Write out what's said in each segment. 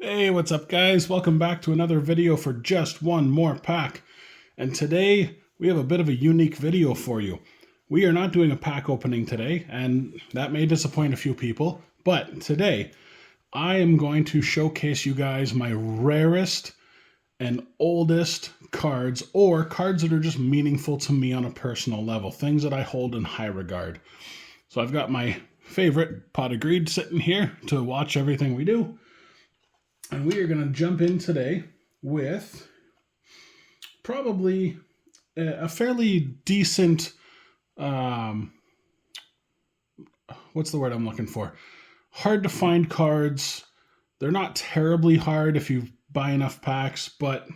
Hey, what's up guys? Welcome back to another video for just one more pack. And today we have a bit of a unique video for you. We are not doing a pack opening today, and that may disappoint a few people, but today I am going to showcase you guys my rarest and oldest cards, or cards that are just meaningful to me on a personal level, things that I hold in high regard. So I've got my favorite pot of greed sitting here to watch everything we do. And we are going to jump in today with probably a fairly decent, what's the word I'm looking for? Hard to find cards. They're not terribly hard if you buy enough packs, but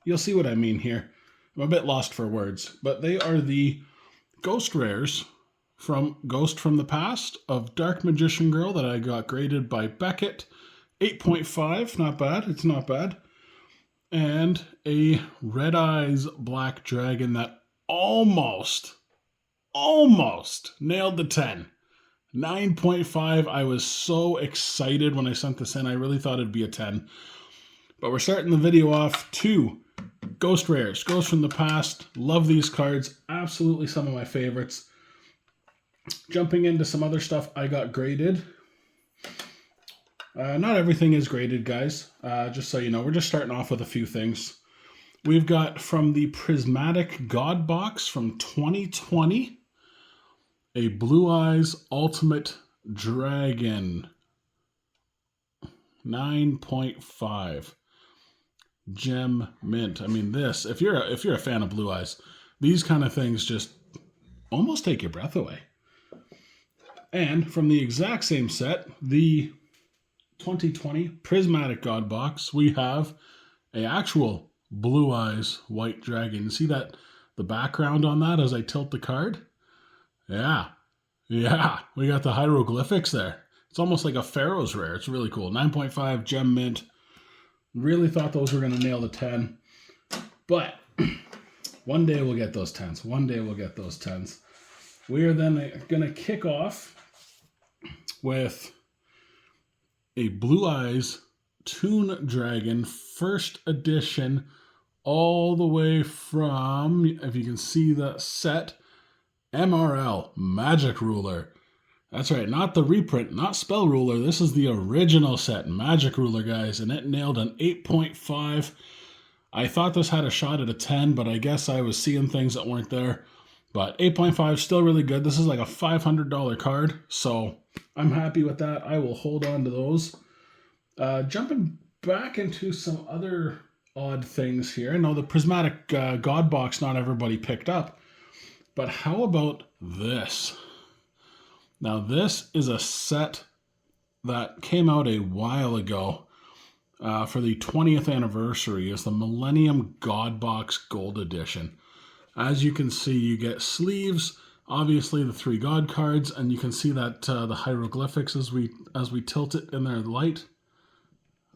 you'll see what I mean here. I'm a bit lost for words, but they are the Ghost Rares from Ghost from the Past of Dark Magician Girl that I got graded by Beckett. 8.5, not bad, it's not bad. And a Red Eyes Black Dragon that almost nailed the 10. 9.5, I was so excited when I sent this in, I really thought it'd be a 10. But we're starting the video off to Ghost Rares, Ghost from the Past. Love these cards, absolutely some of my favorites. Jumping into some other stuff I got graded. Not everything is graded, guys. Just so you know, we're just starting off with a few things. We've got from the Prismatic God Box from 2020, a Blue Eyes Ultimate Dragon. 9.5. Gem Mint. I mean, this, if you're a fan of Blue Eyes, these kind of things just almost take your breath away. And from the exact same set, the 2020 Prismatic God Box, we have a actual Blue Eyes White Dragon. See that, the background on that as I tilt the card? Yeah, we got the hieroglyphics there. It's almost like a Pharaoh's Rare. It's really cool. 9.5 Gem Mint. Really thought those were going to nail the 10. But one day we'll get those 10s. One day we'll get those 10s. We are then going to kick off with a Blue Eyes Toon Dragon, first edition, all the way from, if you can see the set, MRL, Magic Ruler. That's right, not the reprint, not Spell Ruler. This is the original set, Magic Ruler, guys, and it nailed an 8.5. I thought this had a shot at a 10, but I guess I was seeing things that weren't there. But 8.5, still really good. This is like a $500 card, so I'm happy with that. I will hold on to those. Jumping back into some other odd things here. I know the Prismatic God Box not everybody picked up, but how about this? Now this is a set that came out a while ago for the 20th anniversary. It's the Millennium God Box Gold Edition. As you can see, you get sleeves, obviously the 3 God cards, and you can see that the hieroglyphics as we tilt it in their light.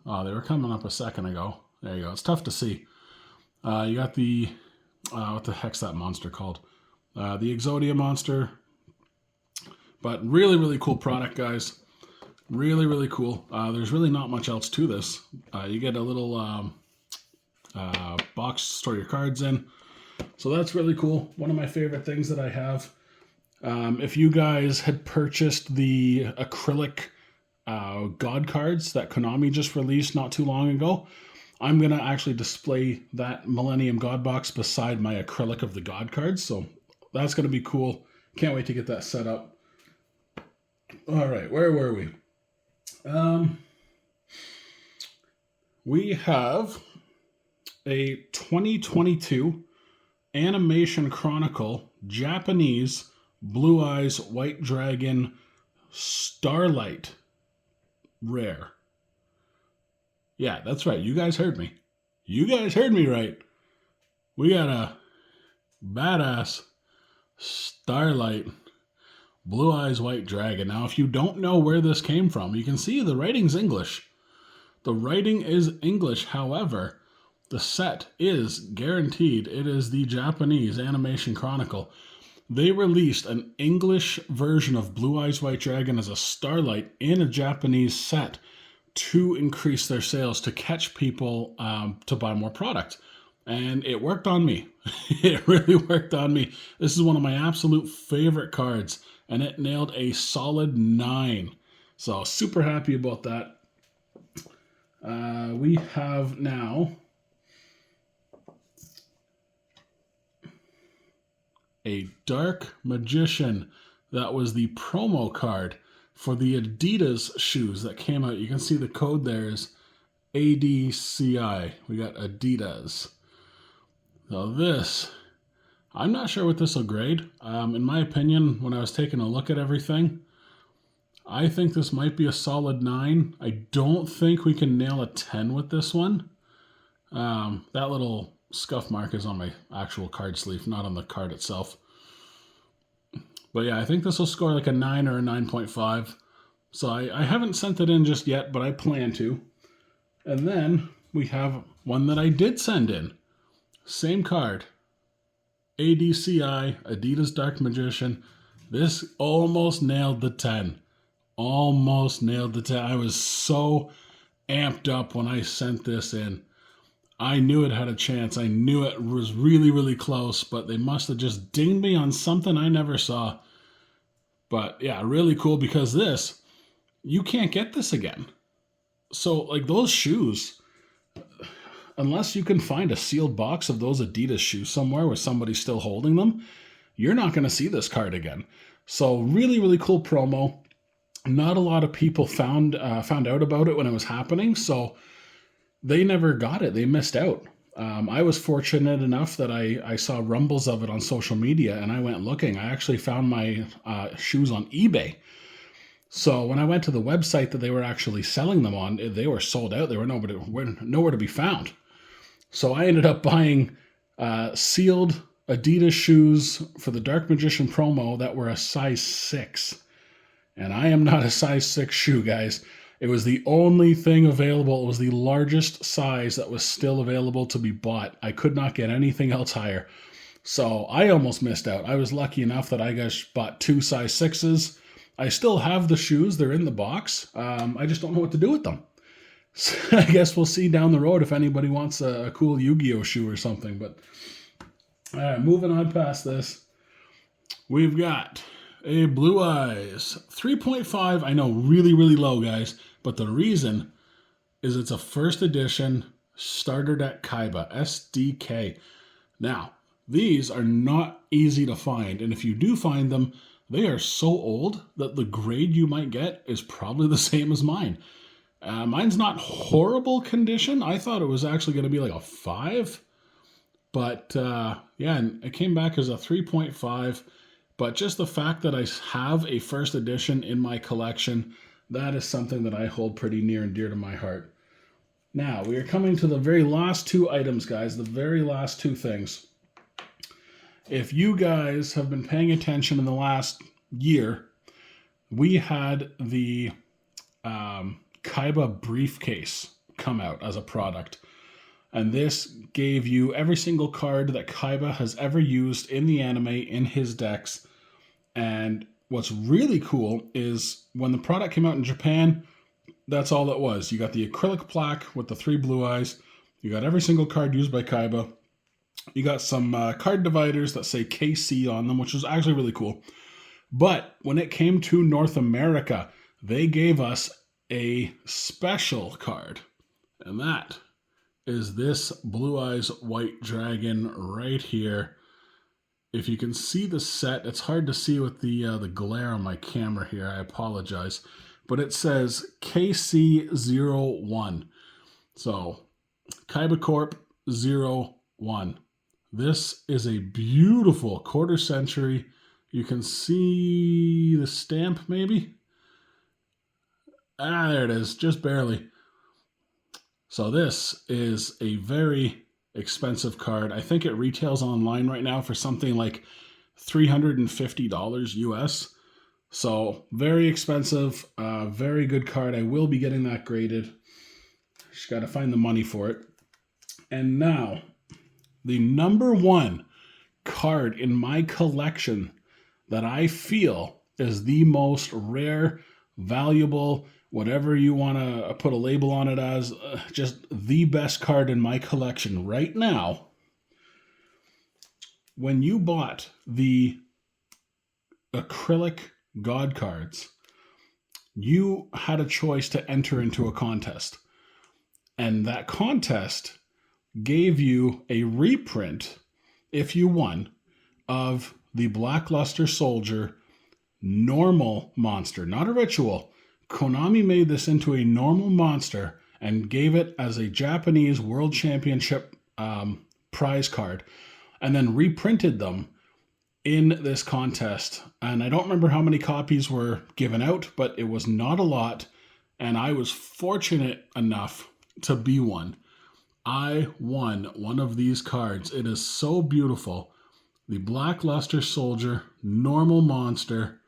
Oh, they were coming up a second ago. There you go. It's tough to see. You got the, what the heck's that monster called? The Exodia monster. But really, really cool product, guys. Really, really cool. There's really not much else to this. You get a little box to store your cards in. So that's really cool. One of my favorite things that I have. If you guys had purchased the acrylic God cards that Konami just released not too long ago, I'm going to actually display that Millennium God Box beside my acrylic of the God cards. So that's going to be cool. Can't wait to get that set up. All right, where were we? We have a 2022 Animation Chronicle Japanese Blue Eyes White Dragon Starlight Rare. Yeah, that's right. You guys heard me. You guys heard me right. We got a badass Starlight Blue Eyes White Dragon. Now, if you don't know where this came from, you can see the writing's English. The writing is English, however, the set is guaranteed. It is the Japanese Animation Chronicle. They released an English version of Blue Eyes White Dragon as a Starlight in a Japanese set to increase their sales, to catch people to buy more product. And it worked on me. It really worked on me. This is one of my absolute favorite cards, and it nailed a solid 9. So super happy about that. We have now a Dark Magician. That was the promo card for the Adidas shoes that came out. You can see the code there is ADCI. We got Adidas. So this, I'm not sure what this will grade. In my opinion, when I was taking a look at everything, I think this might be a solid 9. I don't think we can nail a 10 with this one. That little scuff mark is on my actual card sleeve, not on the card itself. But yeah, I think this will score like a 9 or a 9.5. So I haven't sent it in just yet, but I plan to. And then we have one that I did send in. Same card. ADCI, Adidas Dark Magician. This almost nailed the 10. Almost nailed the 10. I was so amped up when I sent this in. I knew it had a chance. I knew it was really, really close, but they must have just dinged me on something I never saw. But yeah, really cool, because this, you can't get this again. So like those shoes, unless you can find a sealed box of those Adidas shoes somewhere where somebody's still holding them, you're not going to see this card again. So really, really cool promo. Not a lot of people found out about it when it was happening, so they never got it. They missed out. I was fortunate enough that I saw rumbles of it on social media, and I went looking. I actually found my shoes on eBay. So when I went to the website that they were actually selling them on, they were sold out. They were nowhere to be found. So I ended up buying sealed Adidas shoes for the Dark Magician promo that were a size 6. And I am not a size 6 shoe, guys. It was the only thing available. It was the largest size that was still available to be bought. I could not get anything else higher. So I almost missed out. I was lucky enough that I just bought 2 size 6s. I still have the shoes. They're in the box. I just don't know what to do with them. So I guess we'll see down the road if anybody wants a cool Yu-Gi-Oh shoe or something. But all right, moving on past this, we've got a Blue Eyes 3.5. I know, really, really low, guys. But the reason is it's a first edition starter deck Kaiba SDK. Now, these are not easy to find. And if you do find them, they are so old that the grade you might get is probably the same as mine. Mine's not horrible condition. I thought it was actually going to be like a 5. But yeah, it came back as a 3.5. But just the fact that I have a first edition in my collection, that is something that I hold pretty near and dear to my heart. Now, we are coming to the very last 2 items, guys. The very last 2 things. If you guys have been paying attention in the last year, we had the Kaiba briefcase come out as a product. And this gave you every single card that Kaiba has ever used in the anime in his decks. And what's really cool is when the product came out in Japan, that's all it was. You got the acrylic plaque with the 3 blue eyes. You got every single card used by Kaiba. You got some card dividers that say KC on them, which was actually really cool. But when it came to North America, they gave us a special card. And that is this Blue Eyes White Dragon right here. If you can see the set, it's hard to see with the glare on my camera here. I apologize. But it says KC01. So, Kaiba Corp 01. This is a beautiful quarter century. You can see the stamp maybe. There it is, just barely. So this is a very expensive card. I think it retails online right now for something like $350 US. So very expensive, very good card. I will be getting that graded. Just got to find the money for it. And now, the number 1 card in my collection that I feel is the most rare, valuable, whatever you want to put a label on it as, just the best card in my collection right now. When you bought the acrylic God cards, you had a choice to enter into a contest. And that contest gave you a reprint, if you won, of the Blackluster Soldier normal monster, not a ritual. Konami made this into a normal monster and gave it as a Japanese World Championship prize card, and then reprinted them in this contest. And I don't remember how many copies were given out, but it was not a lot, and I was fortunate enough to be one. I won one of these cards. It is so beautiful. The Blackluster Soldier, normal monster.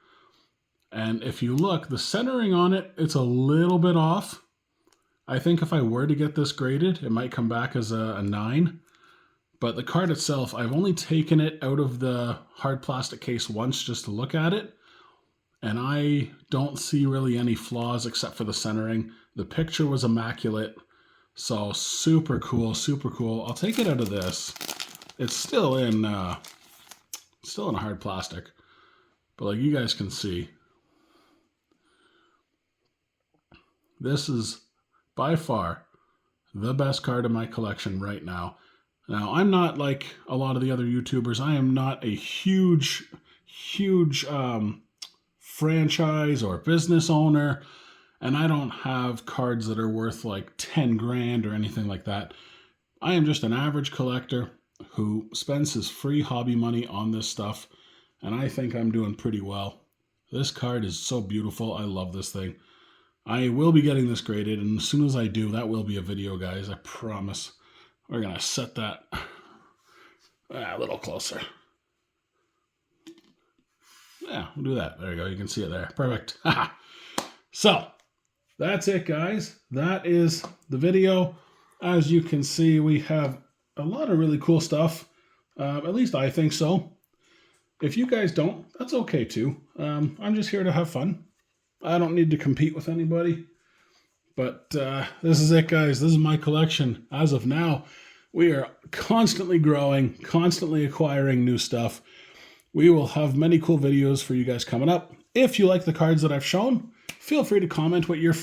And if you look, the centering on it, it's a little bit off. I think if I were to get this graded, it might come back as a 9. But the card itself, I've only taken it out of the hard plastic case once just to look at it. And I don't see really any flaws except for the centering. The picture was immaculate. So super cool, super cool. I'll take it out of this. It's still in a hard plastic, but like you guys can see, this is by far the best card in my collection right now. Now, I'm not like a lot of the other YouTubers. I am not a huge franchise or business owner. And I don't have cards that are worth like 10 grand or anything like that. I am just an average collector who spends his free hobby money on this stuff. And I think I'm doing pretty well. This card is so beautiful. I love this thing. I will be getting this graded. And as soon as I do, that will be a video, guys. I promise. We're going to set that a little closer. Yeah, we'll do that. There you go. You can see it there. Perfect. So, that's it, guys. That is the video. As you can see, we have a lot of really cool stuff. At least I think so. If you guys don't, that's okay too. I'm just here to have fun. I don't need to compete with anybody. But this is it, guys. This is my collection. As of now, we are constantly growing, constantly acquiring new stuff. We will have many cool videos for you guys coming up. If you like the cards that I've shown, feel free to comment what your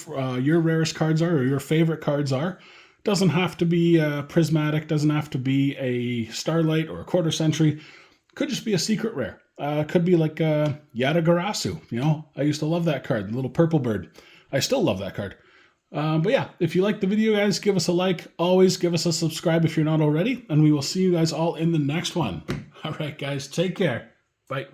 rarest cards are or your favorite cards are. Doesn't have to be prismatic, doesn't have to be a Starlight or a Quarter Century. Could just be a secret rare. Could be like Yatagarasu. You know, I used to love that card, the little purple bird. I still love that card. But yeah, if you like the video, guys, give us a like. Always give us a subscribe if you're not already. And we will see you guys all in the next one. All right, guys, take care. Bye.